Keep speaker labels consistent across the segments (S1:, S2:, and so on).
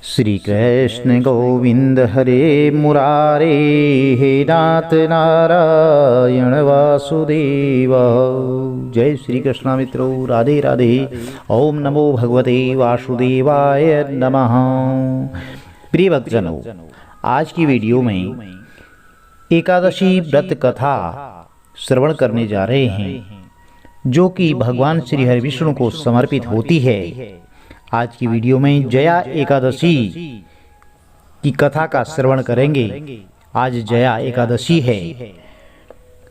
S1: श्री कृष्ण गोविंद हरे मुरारे, हे नाथ नारायण वासुदेव। जय श्री कृष्ण मित्रों, राधे राधे। ओम नमो भगवते वासुदेवाय नमः। प्रिय भक्तजनों, आज की वीडियो में एकादशी व्रत कथा श्रवण करने जा रहे हैं, जो कि भगवान श्री हरि विष्णु को समर्पित होती है। आज की वीडियो में जया एकादशी की कथा का श्रवण करेंगे। आज जया एकादशी है।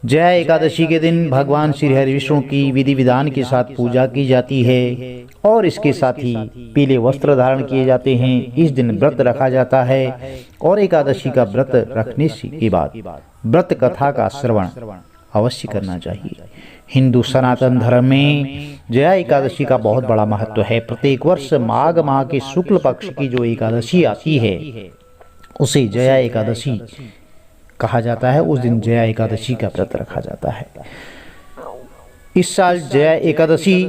S1: जया एकादशी के दिन भगवान श्री हरि विष्णु की विधि विधान के साथ पूजा की जाती है और इसके साथ ही पीले वस्त्र धारण किए जाते हैं। इस दिन व्रत रखा जाता है और एकादशी का व्रत रखने के बाद व्रत कथा का श्रवण अवश्य करना चाहिए। हिंदू सनातन धर्म में जया एकादशी का बहुत बड़ा महत्व है। प्रत्येक वर्ष माघ माह के शुक्ल पक्ष की जो एकादशी आती है उसे जया एकादशी कहा जाता है। उस दिन जया एकादशी का व्रत रखा जाता है। इस साल जया एकादशी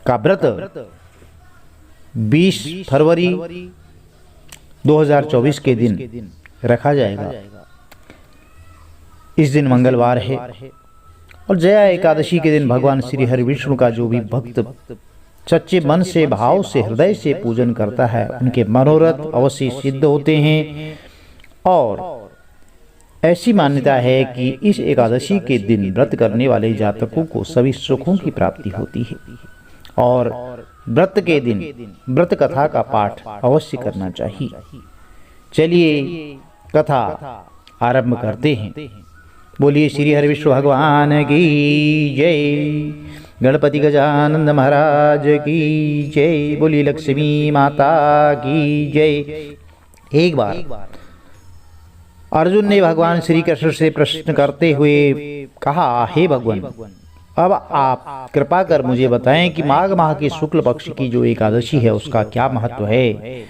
S1: का व्रत 20 फरवरी 2024 के दिन रखा जाएगा। इस दिन मंगलवार है और जया एकादशी के दिन भगवान श्री हरि विष्णु का जो भी भक्त सच्चे मन से, भाव से, हृदय से पूजन करता है, उनके मनोरथ अवश्य सिद्ध होते हैं। और ऐसी मान्यता है कि इस एकादशी के दिन व्रत करने वाले जातकों को सभी सुखों की प्राप्ति होती है। और व्रत के दिन व्रत कथा का पाठ अवश्य करना चाहिए। चलिए कथा आरंभ करते हैं। बोलिए श्री हरि विष्णु भगवान की जय। गणपति गजानंद महाराज की जय। बोलिए लक्ष्मी माता की जय। एक बार अर्जुन ने भगवान श्री कृष्ण से प्रश्न करते हुए कहा, हे भगवान, अब आप कृपा कर मुझे बताएं कि माघ माह के शुक्ल पक्ष की जो एकादशी है उसका क्या महत्व है।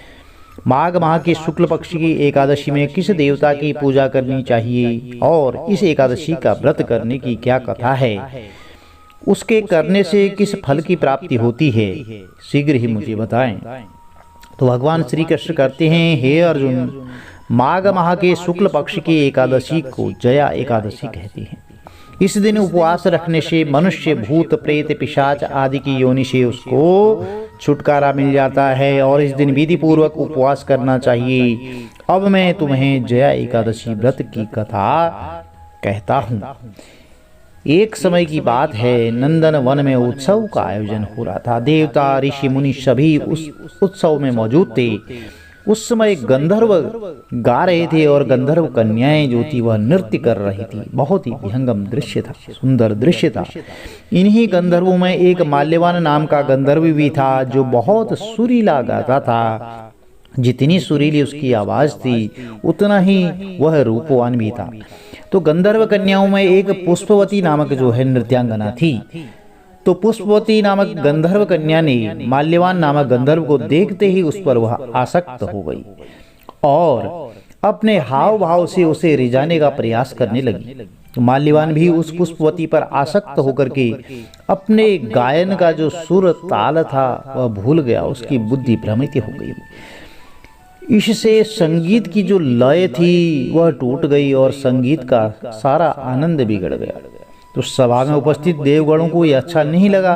S1: माघ माह के शुक्ल पक्ष की एकादशी में किस देवता की पूजा करनी चाहिए और इस एकादशी का व्रत करने की क्या कथा है, उसके करने से किस फल की प्राप्ति होती है, शीघ्र ही मुझे बताएं। तो भगवान श्री कृष्ण कहते हैं, हे अर्जुन, माघ माह के शुक्ल पक्ष की एकादशी को जया एकादशी कहते हैं। इस दिन उपवास रखने से मनुष्य, भूत, प्रेत, पिशाच आदि की योनि से उसको छुटकारा मिल जाता है और इस दिन विधि पूर्वक उपवास करना चाहिए। अब मैं तुम्हें जया एकादशी व्रत की कथा कहता हूँ। एक समय की बात है, नंदन वन में उत्सव का आयोजन हो रहा था। देवता, ऋषि, मुनि सभी उस उत्सव में मौजूद थे। उस समय गंधर्व गा रहे थे और गंधर्व कन्याएं जो थी वह नृत्य कर रही थी। बहुत ही विहंगम दृश्य था, सुंदर दृश्य था। इन्हीं गंधर्वों में एक माल्यवान नाम का गंधर्व भी था जो बहुत सुरीला गाता था। जितनी सुरीली उसकी आवाज थी उतना ही वह रूपवान भी था। तो गंधर्व कन्याओं में एक पुष्पवती नामक जो है नृत्यांगना थी। तो पुष्पवती नामक गंधर्व कन्या ने माल्यवान नामक गंधर्व को देखते ही उस पर वह आसक्त हो गई और अपने हाव भाव से उसे रिझाने का प्रयास करने लगी। तो माल्यवान भी उस पुष्पवती पर आसक्त होकर के अपने गायन का जो सुर ताल था वह भूल गया। उसकी बुद्धि भ्रमित हो गई। इससे संगीत की जो लय थी वह टूट गई और संगीत का सारा आनंद बिगड़ गया। तो सभा में उपस्थित देवगणों को यह अच्छा नहीं लगा।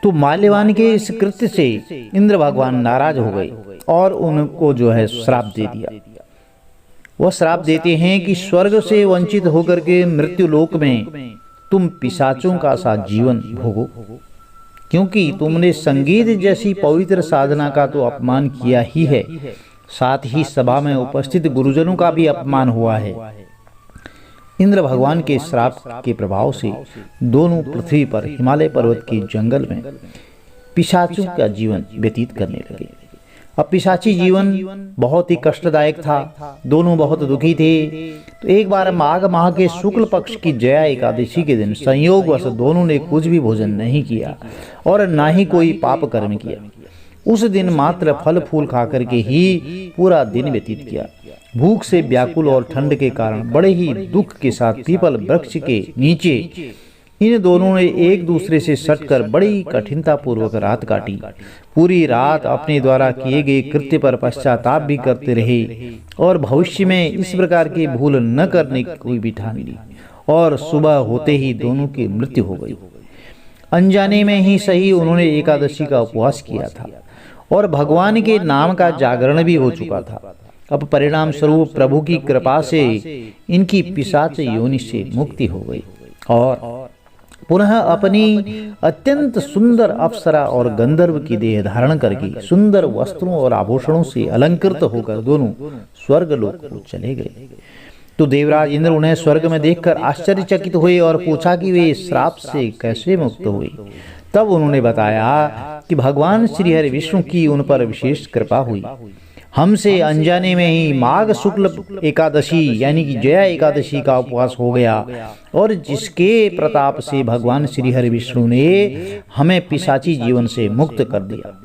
S1: तो माल्यवान के इस कृत्य से इंद्र भगवान नाराज हो गए और उनको जो है श्राप दे दिया। वह श्राप देते हैं कि स्वर्ग से वंचित होकर के मृत्यु लोक में तुम पिशाचों का सा जीवन भोगो, क्योंकि तुमने संगीत जैसी पवित्र साधना का तो अपमान किया ही है, साथ ही सभा में उपस्थित गुरुजनों का भी अपमान हुआ है। इंद्र भगवान के श्राप के प्रभाव से दोनों पृथ्वी पर हिमालय पर्वत के जंगल में पिशाचों का जीवन व्यतीत करने लगे। अब पिशाची जीवन बहुत ही कष्टदायक था। दोनों बहुत दुखी थे। तो एक बार माघ माह के शुक्ल पक्ष की जया एकादशी के दिन संयोगवश दोनों ने कुछ भी भोजन नहीं किया और न ही कोई पाप कर्म किया। उस दिन मात्र फल फूल खाकर के ही पूरा दिन व्यतीत किया। भूख से व्याकुल और ठंड के कारण बड़े ही दुख के साथ पीपल वृक्ष के नीचे इन दोनों ने एक दूसरे से सटकर बड़ी कठिनता पूर्वक रात काटी। पूरी रात अपने द्वारा किए गए कृत्य पर पश्चाताप भी करते रहे और भविष्य में इस प्रकार की भूल न करने की कोई भी ठान ली। और सुबह होते ही दोनों की मृत्यु हो गई। अनजाने में ही सही उन्होंने एकादशी का उपवास किया था और भगवान के नाम का जागरण भी हो चुका था। अब परिणाम स्वरूप प्रभु की कृपा से इनकी पिशाच योनि से मुक्ति हो गई और पुनः अपनी अत्यंत सुंदर अप्सरा और गंधर्व की देह धारण करके सुंदर वस्त्रों और आभूषणों से अलंकृत होकर दोनों स्वर्ग लोक को चले गए। तो देवराज इंद्र उन्हें स्वर्ग में देखकर आश्चर्यचकित हुए और पूछा कि वे श्राप से कैसे मुक्त हुए। तब उन्होंने बताया कि भगवान श्री हरि विष्णु की उन पर विशेष कृपा हुई। हमसे अनजाने में ही माघ शुक्ल एकादशी यानी कि जया एकादशी का उपवास हो गया और जिसके प्रताप से भगवान श्री हरि विष्णु ने हमें पिशाची जीवन से मुक्त कर दिया।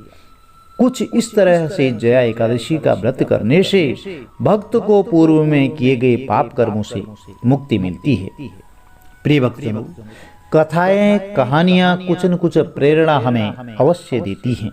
S1: कुछ इस तरह से जया एकादशी का व्रत करने से भक्त को पूर्व में किए गए पाप कर्मों से मुक्ति मिलती है। प्रिय भक्तों, कथाएं कहानियां कुछ न कुछ प्रेरणा हमें अवश्य देती हैं।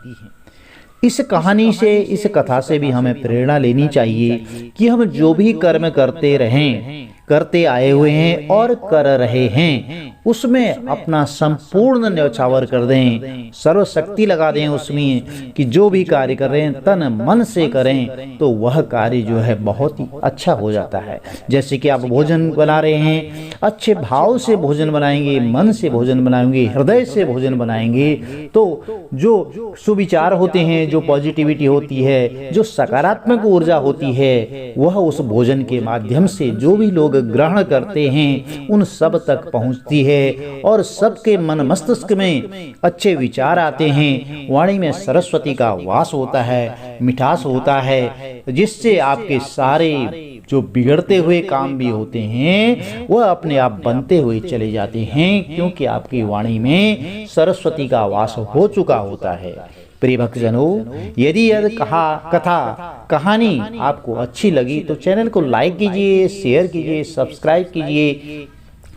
S1: इस कहानी से, इस कथा से भी हमें प्रेरणा लेनी चाहिए कि हम जो भी कर्म करते रहें, करते आए हुए हैं और कर रहे हैं, उसमें अपना संपूर्ण न्यौछावर कर दें, सर्वशक्ति लगा दें उसमें कि जो भी कार्य कर रहे हैं तन मन से करें तो वह कार्य जो है बहुत ही अच्छा हो जाता है। जैसे कि आप भोजन बना रहे हैं, अच्छे भाव से भोजन बनाएंगे, मन से भोजन बनाएंगे, हृदय से भोजन बनाएंगे तो जो सुविचार होते हैं, जो पॉजिटिविटी होती है, जो सकारात्मक ऊर्जा होती है, वह उस भोजन के माध्यम से जो भी लोग ग्रहण करते हैं उन सब तक पहुंचती है और सबके मन मस्तिष्क में अच्छे विचार आते हैं। वाणी में सरस्वती का वास होता है, मिठास होता है, जिससे आपके सारे जो बिगड़ते हुए काम भी होते हैं वह अपने आप बनते हुए चले जाते हैं, क्योंकि आपकी वाणी में सरस्वती का वास हो चुका होता है। प्रिय भक्तजनों, यदि यह कथा कहानी आपको अच्छी लगी तो चैनल को लाइक कीजिए, शेयर कीजिए, सब्सक्राइब कीजिए,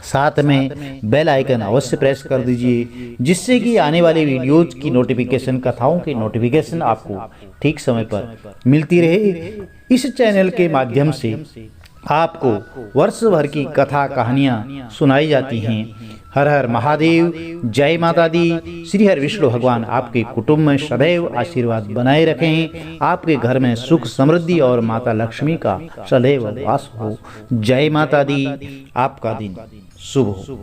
S1: साथ में बेल आइकन अवश्य प्रेस कर दीजिए, जिससे कि आने वाले वीडियोज की नोटिफिकेशन, कथाओं की नोटिफिकेशन आपको ठीक समय पर मिलती रहे। इस चैनल के माध्यम से आपको वर्ष भर की कथा कहानियाँ सुनाई जाती हैं। हर हर महादेव, जय माता दी। श्री हरि विष्णु भगवान आपके कुटुंब में सदैव आशीर्वाद बनाए रखें, आपके घर में सुख समृद्धि और माता लक्ष्मी का सदैव वास हो। जय माता दी। आपका दिन शुभ हो।